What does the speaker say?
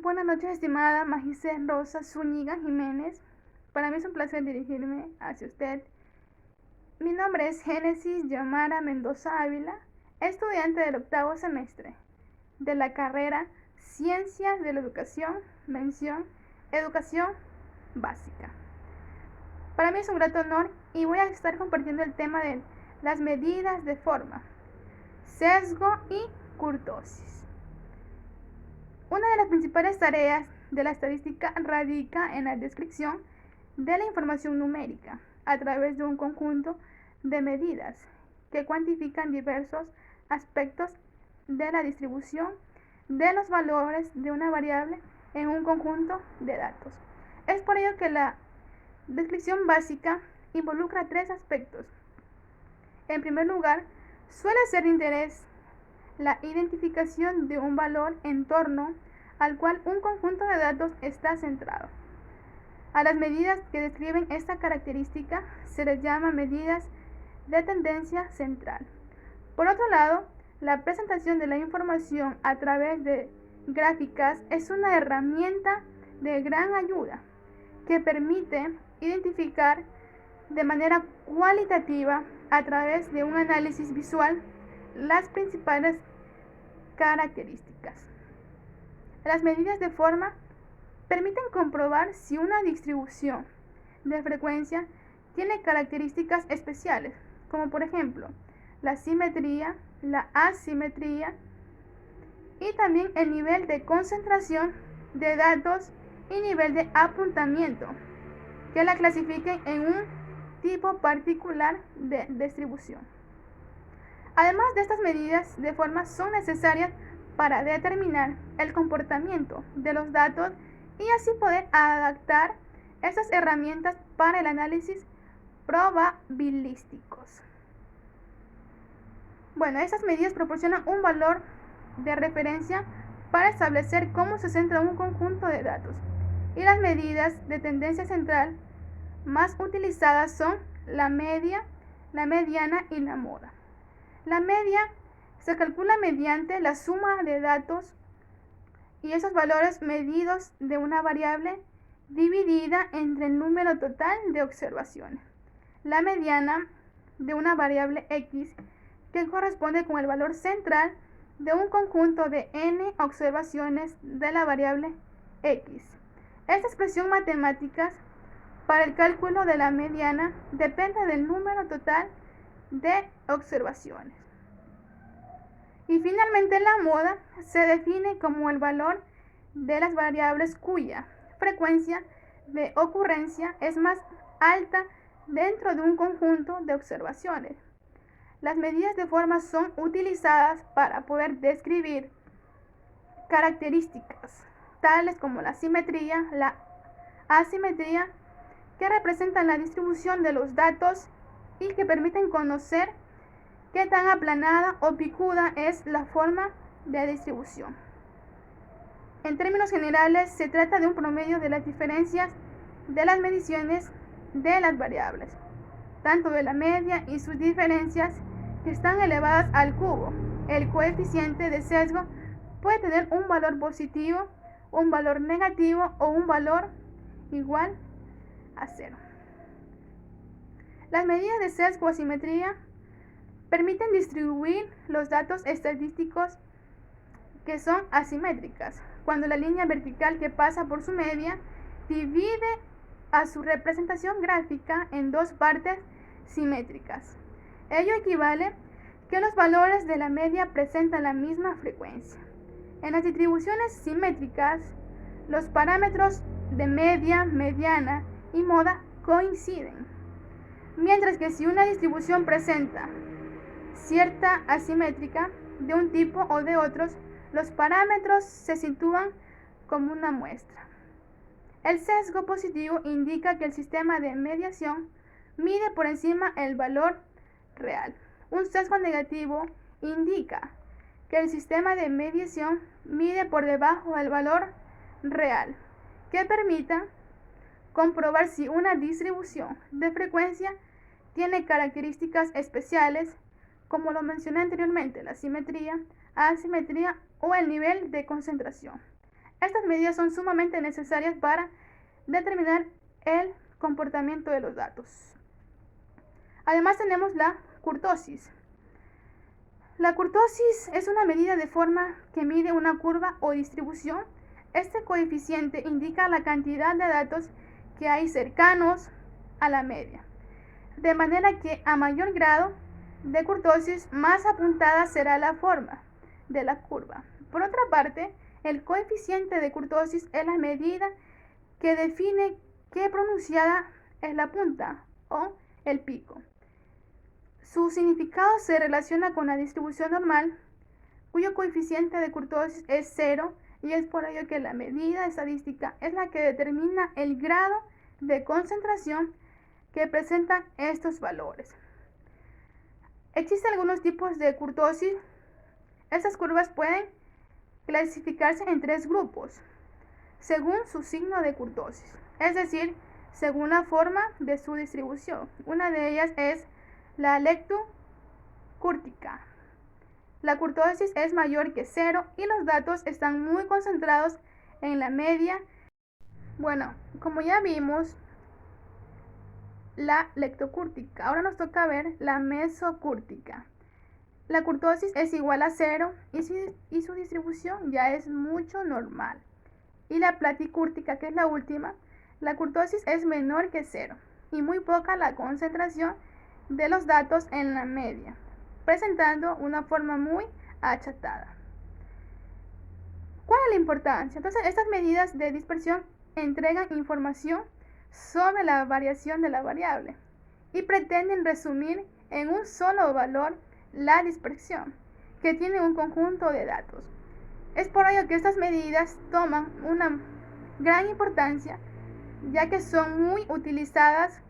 Buenas noches, estimada Magister Rosa Zúñiga Jiménez. Para mí es un placer dirigirme hacia usted. Mi nombre es Génesis Yamara Mendoza Ávila, estudiante del 8º semestre de la carrera Ciencias de la Educación, mención Educación Básica. Para mí es un grato honor y voy a estar compartiendo el tema de las medidas de forma, sesgo y kurtosis. Una de las principales tareas de la estadística radica en la descripción de la información numérica a través de un conjunto de medidas que cuantifican diversos aspectos de la distribución de los valores de una variable en un conjunto de datos. Es por ello que la descripción básica involucra tres aspectos. En primer lugar, suele ser de interés la identificación de un valor en torno al cual un conjunto de datos está centrado. A las medidas que describen esta característica se les llama medidas de tendencia central. Por otro lado, la presentación de la información a través de gráficas es una herramienta de gran ayuda que permite identificar de manera cualitativa a través de un análisis visual las principales características. Las medidas de forma permiten comprobar si una distribución de frecuencia tiene características especiales, como por ejemplo la simetría, la asimetría y también el nivel de concentración de datos y nivel de apuntamiento, que la clasifiquen en un tipo particular de distribución. Además de estas medidas de forma son necesarias para determinar el comportamiento de los datos y así poder adaptar estas herramientas para el análisis probabilísticos. Estas medidas proporcionan un valor de referencia para establecer cómo se centra un conjunto de datos. Y las medidas de tendencia central más utilizadas son la media, la mediana y la moda. La media se calcula mediante la suma de datos y esos valores medidos de una variable dividida entre el número total de observaciones. La mediana de una variable x que corresponde con el valor central de un conjunto de n observaciones de la variable x. Esta expresión matemática para el cálculo de la mediana depende del número total de observaciones. Y finalmente la moda se define como el valor de las variables cuya frecuencia de ocurrencia es más alta dentro de un conjunto de observaciones. Las medidas de forma son utilizadas para poder describir características tales como la simetría, la asimetría, que representan la distribución de los datos y que permiten conocer qué tan aplanada o picuda es la forma de distribución. En términos generales, se trata de un promedio de las diferencias de las mediciones de las variables, tanto de la media y sus diferencias que están elevadas al cubo. El coeficiente de sesgo puede tener un valor positivo, un valor negativo o un valor igual a 0. Las medidas de sesgo o asimetría permiten distribuir los datos estadísticos que son asimétricas, cuando la línea vertical que pasa por su media divide a su representación gráfica en dos partes simétricas. Ello equivale que los valores de la media presentan la misma frecuencia. En las distribuciones simétricas, los parámetros de media, mediana y moda coinciden, mientras que si una distribución presenta cierta asimétrica de un tipo o de otros, los parámetros se sitúan como una muestra. El sesgo positivo indica que el sistema de mediación mide por encima el valor real. Un sesgo negativo indica que el sistema de mediación mide por debajo del valor real, que permita comprobar si una distribución de frecuencia tiene características especiales, como lo mencioné anteriormente, la simetría, asimetría o el nivel de concentración. Estas medidas son sumamente necesarias para determinar el comportamiento de los datos. Además tenemos la kurtosis. La kurtosis es una medida de forma que mide una curva o distribución. Este coeficiente indica la cantidad de datos que hay cercanos a la media, de manera que a mayor grado de kurtosis, más apuntada será la forma de la curva. Por otra parte, el coeficiente de kurtosis es la medida que define qué pronunciada es la punta o el pico. Su significado se relaciona con la distribución normal, cuyo coeficiente de kurtosis es 0, y es por ello que la medida estadística es la que determina el grado de concentración que presentan estos valores. Existen algunos tipos de kurtosis. Estas curvas pueden clasificarse en 3 grupos, según su signo de kurtosis, es decir, según la forma de su distribución. Una de ellas es la leptocúrtica. La kurtosis es mayor que 0 y los datos están muy concentrados en la media. Bueno, como ya vimos la leptocúrtica, ahora nos toca ver la mesocúrtica. La kurtosis es igual a 0 y su distribución ya es mucho normal. Y la platicúrtica, que es la última, la kurtosis es menor que 0 y muy poca la concentración de los datos en la media, presentando una forma muy achatada. ¿Cuál es la importancia? Entonces, estas medidas de dispersión entregan información sobre la variación de la variable y pretenden resumir en un solo valor la dispersión, que tiene un conjunto de datos. Es por ello que estas medidas toman una gran importancia, ya que son muy utilizadas